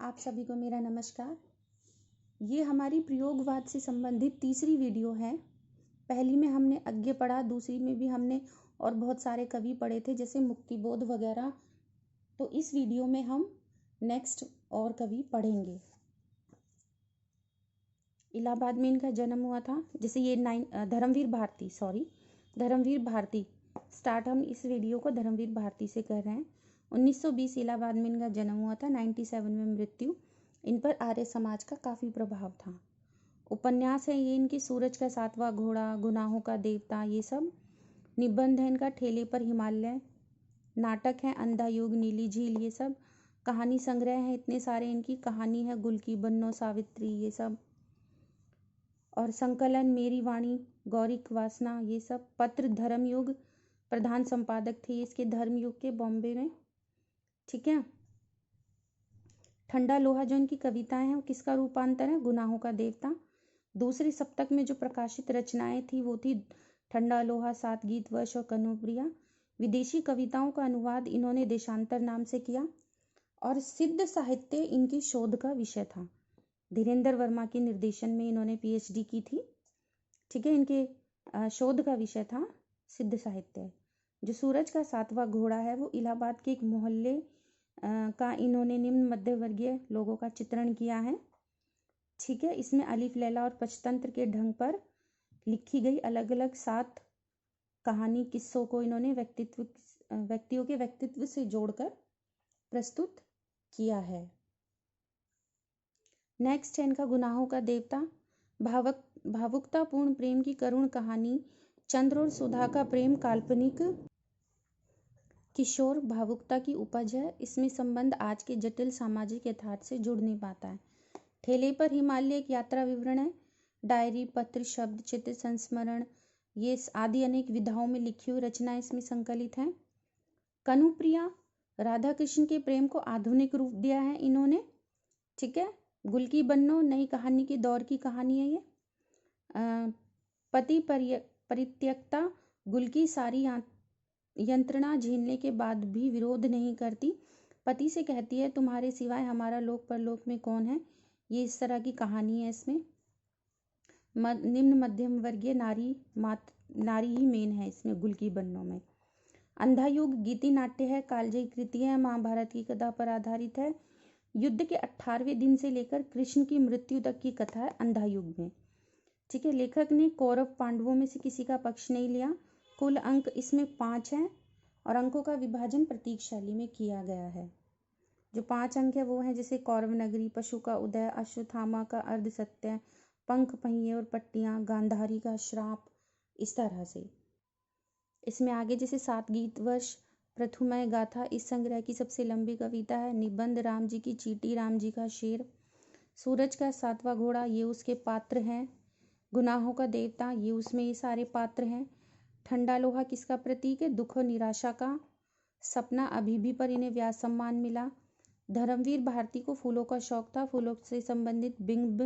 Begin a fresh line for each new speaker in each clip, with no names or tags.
आप सभी को मेरा नमस्कार। ये हमारी प्रयोगवाद से संबंधित तीसरी वीडियो है। पहली में हमने अज्ञे पढ़ा, दूसरी में भी हमने और बहुत सारे कवि पढ़े थे जैसे मुक्तिबोध वगैरह। तो इस वीडियो में हम नेक्स्ट और कवि पढ़ेंगे। इलाहाबाद में इनका जन्म हुआ था। जैसे ये धर्मवीर भारती स्टार्ट हम इस वीडियो को धर्मवीर भारती से कर रहे हैं। 1920 इलाहाबाद में इनका जन्म हुआ था। 97 में मृत्यु। इन पर आर्य समाज का काफ़ी प्रभाव था। उपन्यास है ये इनकी सूरज का सातवां घोड़ा, गुनाहों का देवता, ये सब। निबंध है इनका ठेले पर हिमालय। नाटक है अंधा युग, नीली झील, ये सब। कहानी संग्रह है इतने सारे इनकी। कहानी है गुल की बन्नो, सावित्री, ये सब। और संकलन मेरी वाणी, गौरिक वासना, ये सब। पत्र धर्मयुग, प्रधान संपादक थे इसके धर्मयुग के बॉम्बे में। ठीक है। ठंडा लोहा जो इनकी कविताएं हैं वो किसका रूपांतर है? गुनाहों का देवता। दूसरे सप्तक में जो प्रकाशित रचनाएं थी वो थी ठंडा लोहा, सात गीत वर्ष और कनुप्रिया। विदेशी कविताओं का अनुवाद इन्होंने देशांतर नाम से किया। और सिद्ध साहित्य इनकी शोध का विषय था। धीरेन्द्र वर्मा के निर्देशन में इन्होंने पीएचडी की थी। ठीक है। इनके शोध का विषय था सिद्ध साहित्य। जो सूरज का सातवां घोड़ा है वो इलाहाबाद के एक मोहल्ले का इन्होंने निम्न मध्यवर्गीय लोगों का चित्रण किया है। ठीक है। इसमें अलिफ लैला और पंचतंत्र के ढंग पर लिखी गई अलग अलग 7 कहानी किस्सों को इन्होंने व्यक्तियों के व्यक्तित्व से जोड़कर प्रस्तुत किया है। नेक्स्ट है इनका गुनाहों का देवता। भावुकतापूर्ण प्रेम की करुण कहानी। चंद्र और सुधा का प्रेम काल्पनिक किशोर भावुकता की उपज है। इसमें संबंध आज के जटिल सामाजिक यथार्थ से जुड़ नहीं पाता है। ठेले पर हिमालय एक यात्रा विवरण है। डायरी, पत्र, शब्द, चित्र, संस्मरण, ये आदि अनेक विधाओं में लिखी हुई रचनाएं इसमें संकलित हैं। कनुप्रिया, राधा कृष्ण के प्रेम को आधुनिक रूप दिया है इन्होंने। ठीक है। गुल की बन्नो नई कहानी के दौर की कहानी है ये। पति परित्यक्ता, गुल की सारी यंत्रणा झेलने के बाद भी विरोध नहीं करती। पति से कहती है तुम्हारे सिवाय हमारा लोक परलोक में कौन है। ये इस तरह की कहानी है इसमें। निम्न मध्यम वर्गीय नारी ही मेन है इसमें गुल की बन्नों में। अंधा युग गीति नाट्य है, कालजयी कृति है, महाभारत की कथा पर आधारित है। युद्ध के 18वें दिन से लेकर कृष्ण की मृत्यु तक की कथा है अंधा युग में। ठीक है। लेखक ने कौरव पांडवों में से किसी का पक्ष नहीं लिया। कुल अंक इसमें 5 हैं और अंकों का विभाजन प्रतीक शैली में किया गया है। जो 5 अंक है वो हैं जैसे कौरव नगरी, पशु का उदय, अश्वत्थामा का अर्ध सत्य, पंख, पहिए और पट्टियां, गांधारी का श्राप, इस तरह से। इसमें आगे जैसे 7 गीत वर्ष, प्रथुमय गाथा इस संग्रह की सबसे लंबी कविता है। निबंध राम जी की चीटी, राम जी का शेर। सूरज का सातवां घोड़ा, ये उसके पात्र हैं। गुनाहों का देवता, ये उसमें ये सारे पात्र हैं। ठंडा लोहा किसका प्रतीक है? दुख और निराशा का। सपना अभी पर इन्हें व्यास सम्मान मिला। धर्मवीर भारती को फूलों का शौक था। फूलों से संबंधित बिंब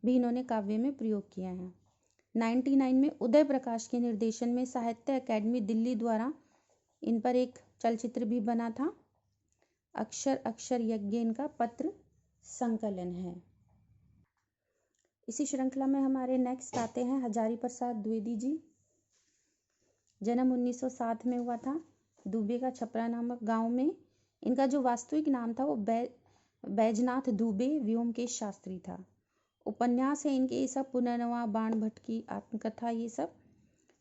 भी इन्होंने काव्य में प्रयोग किया है। 99 में उदय प्रकाश के निर्देशन में साहित्य अकादमी दिल्ली द्वारा इन पर एक चलचित्र भी बना था। अक्षर अक्षर यज्ञ इनका पत्र संकलन है। इसी श्रृंखला में हमारे नेक्स्ट आते हैं हजारी प्रसाद द्विवेदी जी। जन्म 1907 में हुआ था। दुबे का छपरा नामक गांव में। इनका जो वास्तविक नाम था वो बैजनाथ दुबे व्योमकेश शास्त्री था। उपन्यास है इनके ये सब। पुनर्नवा, बाण भट्ट की आत्मकथा, ये सब।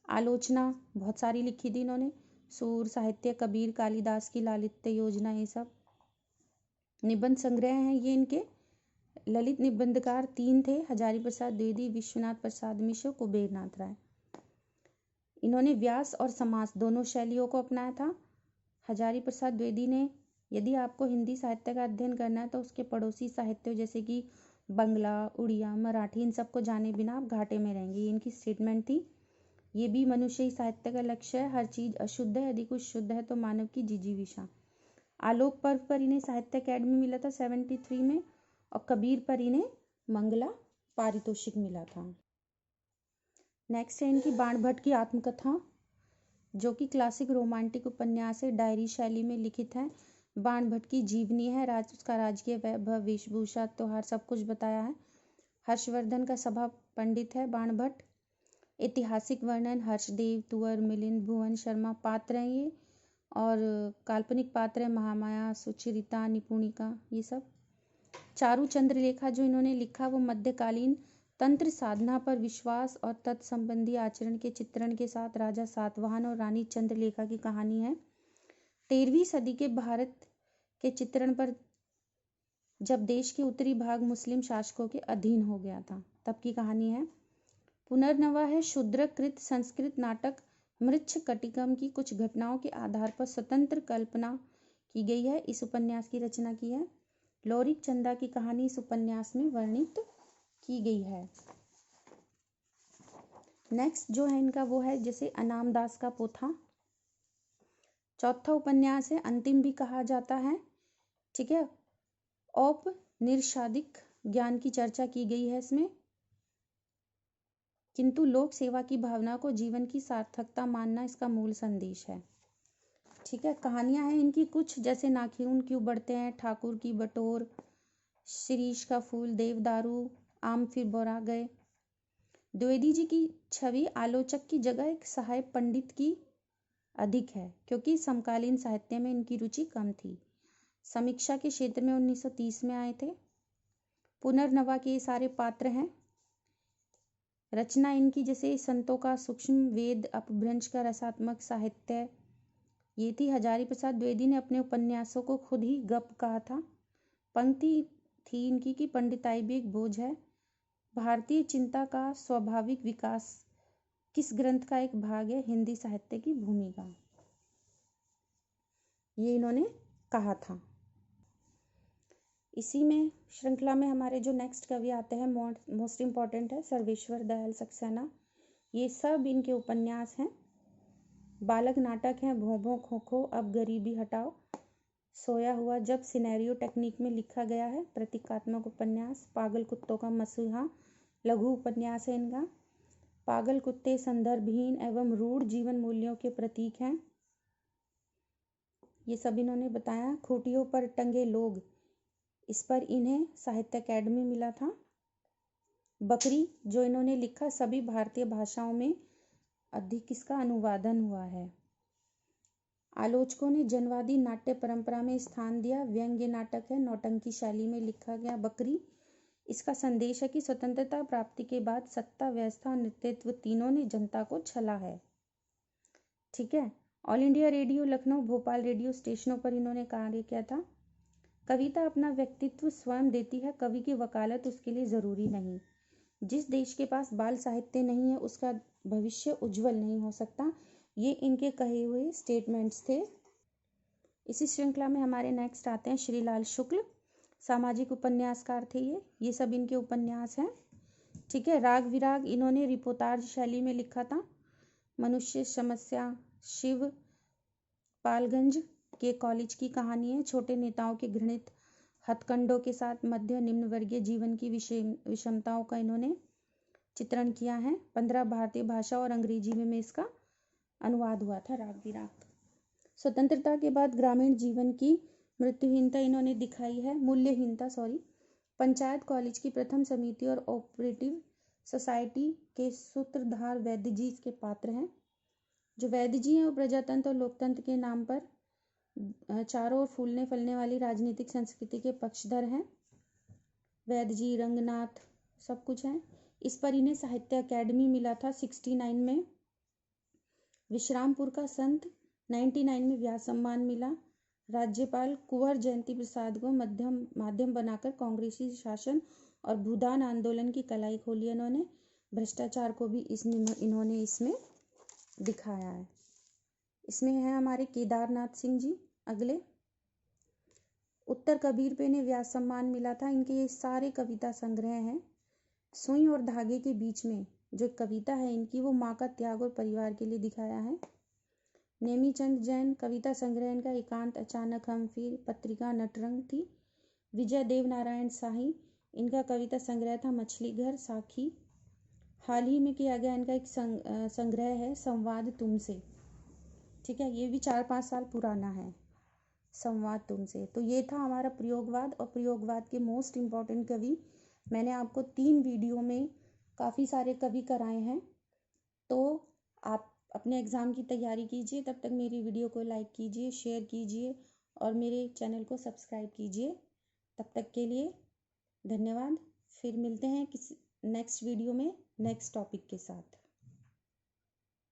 आलोचना बहुत सारी लिखी थी इन्होंने। सूर साहित्य, कबीर, कालिदास की लालित्य योजना, ये सब। निबंध संग्रह हैं ये इनके। ललित निबंधकार 3 थे, हजारी प्रसाद द्विवेदी, विश्वनाथ प्रसाद मिश्र, कुबेरनाथ राय। इन्होंने व्यास और समास दोनों शैलियों को अपनाया था। हजारी प्रसाद द्विवेदी ने, यदि आपको हिंदी साहित्य का अध्ययन करना है तो उसके पड़ोसी साहित्यों जैसे कि बंगला, उड़िया, मराठी, इन सबको जाने बिना आप घाटे में रहेंगे, ये इनकी स्टेटमेंट थी। ये भी मनुष्य ही साहित्य का लक्ष्य है। हर चीज अशुद्ध है, यदि कुछ शुद्ध है तो मानव की जिजीविषा। आलोक पर्व पर इन्हें साहित्य अकादमी मिला था 73 में। और कबीर पर इन्हें मंगला पारितोषिक मिला था। नेक्स्ट है इनकी बाण भट्ट की आत्मकथा, जो कि क्लासिक रोमांटिक उपन्यास है, डायरी शैली में लिखित है। बाण भट्ट की जीवनी है, उसका राजकीय वैभव, वेशभूषा, त्योहार सब कुछ बताया है। हर्षवर्धन का सभा पंडित है बाण भट्ट। ऐतिहासिक वर्णन, हर्षदेव, तुअर, मिलिंद, भुवन शर्मा पात्र हैं ये, और काल्पनिक पात्र है महामाया, सुचरिता, निपुणिका, ये सब। चारु चंद्रलेखा जो इन्होंने लिखा वो मध्यकालीन तंत्र साधना पर विश्वास और तत्संबंधी आचरण के चित्रण के साथ राजा सातवाहन और रानी चंद्रलेखा की कहानी है। 13वीं सदी के भारत के चित्रण पर, जब देश के उत्तरी भाग मुस्लिम शासकों के अधीन हो गया था, तब की कहानी है। पुनर्नवा है शूद्रकृत संस्कृत नाटक मृच्छकटिकम की कुछ घटनाओं के आधार पर स्वतंत्र कल्पना की गई है। इस उपन्यास की रचना की है। लोरिक चंदा की कहानी इस उपन्यास में वर्णित की गई है। नेक्स्ट जो है इनका वो है जैसे अनाम दास का पोथा। चौथा उपन्यास है, अंतिम भी कहा जाता है। ठीक है, औपनिषदिक ज्ञान की चर्चा की गई है इसमें, किंतु लोक सेवा की भावना को जीवन की सार्थकता मानना इसका मूल संदेश है। ठीक है, कहानियां हैं इनकी कुछ, जैसे नाखून क्यों बढ़ते हैं, ठाकुर की बटोर, शिरीष का फूल, देवदारू, आम फिर बोरा गए। द्विवेदी जी की छवि आलोचक की जगह एक सहायक पंडित की अधिक है, क्योंकि समकालीन साहित्य में इनकी रुचि कम थी। समीक्षा के क्षेत्र में 1930 में आए थे। पुनर्नवा के ये सारे पात्र हैं। रचना इनकी जैसे संतों का सूक्ष्म वेद, अपभ्रंश का रसात्मक साहित्य, ये थी। हजारी प्रसाद द्विवेदी ने अपने उपन्यासों को खुद ही गप कहा था। पंक्ति थी इनकी कि पंडिताई भी एक बोझ है। भारतीय चिंता का स्वाभाविक विकास किस ग्रंथ का एक भाग है, हिंदी साहित्य की भूमिका, ये इन्होंने कहा था। इसी में श्रृंखला में हमारे जो नेक्स्ट कवि आते हैं, मोस्ट इम्पॉर्टेंट है सर्वेश्वर दयाल सक्सेना। ये सब इनके उपन्यास हैं। बालक नाटक हैं, भों भों खो खो, अब गरीबी हटाओ, सोया हुआ, जब सिनेरियो टेक्निक में लिखा गया है, प्रतीकात्मक उपन्यास। पागल कुत्तों का मसीहा लघु उपन्यास है इनका। पागल कुत्ते संदर्भहीन एवं रूढ़ जीवन मूल्यों के प्रतीक हैं, ये सब इन्होंने बताया। खूंटियों पर टंगे लोग, इस पर इन्हें साहित्य अकेडमी मिला था। बकरी जो इन्होंने लिखा, सभी भारतीय भाषाओं में अधिक इसका अनुवादन हुआ है। आलोचकों ने जनवादी नाट्य परंपरा में स्थान दिया। व्यंग्य नाटक है, नौटंकी शैली में लिखा गया बकरी। इसका संदेश है कि स्वतंत्रता प्राप्ति के बाद सत्ता, व्यवस्था और नेतृत्व तीनों ने जनता को छला है। ठीक है, all India radio, Lucknow, Bhopal radio स्टेशनों पर इन्होंने कार्य किया था। कविता अपना व्यक्तित्व स्वयं देती है, कवि की वकालत उसके लिए जरूरी नहीं। जिस देश के पास बाल साहित्य नहीं है उसका भविष्य उज्जवल नहीं हो सकता, ये इनके कहे हुए स्टेटमेंट्स थे। इसी श्रृंखला में हमारे नेक्स्ट आते हैं श्रीलाल शुक्ल, सामाजिक उपन्यासकार थे ये सब इनके उपन्यास हैं। ठीक है, राग विराग इन्होंने रिपोर्टाज शैली में लिखा था। मनुष्य समस्या, शिव पालगंज के कॉलेज की कहानी है। छोटे नेताओं के घृणित हथकंडों के साथ मध्य निम्न वर्गीय जीवन की विषमताओं का इन्होंने चित्रण किया है। 15 भारतीय भाषा और अंग्रेजी में इसका अनुवाद हुआ था राग विराग। स्वतंत्रता के बाद ग्रामीण जीवन की मृत्युहीनता इन्होंने दिखाई है, मूल्यहीनता सॉरी। पंचायत कॉलेज की प्रथम समिति और ऑपरेटिव सोसाइटी के सूत्रधार वैद्य जी इसके पात्र हैं। जो वैद्य जी हैं वो प्रजातंत्र और लोकतंत्र के नाम पर चारों ओर फूलने फलने वाली राजनीतिक संस्कृति के पक्षधर हैं। वैद्य जी, रंगनाथ, सब कुछ है। इस पर इन्हें साहित्य अकेडमी मिला था 69 में। विश्रामपुर का संत 99 में व्यास सम्मान मिला। राज्यपाल कुंवर जयंती प्रसाद को माध्यम बनाकर कांग्रेसी शासन और भूदान आंदोलन की कलाई खोली इन्होंने। भ्रष्टाचार को भी इन्होंने इसमें दिखाया है। इसमें है हमारे केदारनाथ सिंह जी अगले। उत्तर कबीर ने व्यास सम्मान मिला था। इनके ये सारे कविता संग्रह हैं। सुई और धागे के बीच में जो कविता है इनकी, वो माँ का त्याग और परिवार के लिए दिखाया है। नेमीचंद जैन कविता संग्रह इनका एकांत, अचानक, हम फिर, पत्रिका नटरंग थी। विजय देव नारायण शाही इनका कविता संग्रह था मछली घर, साखी। हाल ही में किया गया इनका एक संग्रह है संवाद तुमसे। ठीक है, ये भी 4-5 साल पुराना है। संवाद तुमसे। तो ये था हमारा प्रयोगवाद और प्रयोगवाद के मोस्ट इम्पॉर्टेंट कवि। मैंने आपको 3 वीडियो में काफ़ी सारे कवि कराए हैं। तो आप अपने एग्ज़ाम की तैयारी कीजिए, तब तक मेरी वीडियो को लाइक कीजिए, शेयर कीजिए और मेरे चैनल को सब्सक्राइब कीजिए। तब तक के लिए धन्यवाद। फिर मिलते हैं किसी नेक्स्ट वीडियो में नेक्स्ट टॉपिक के साथ।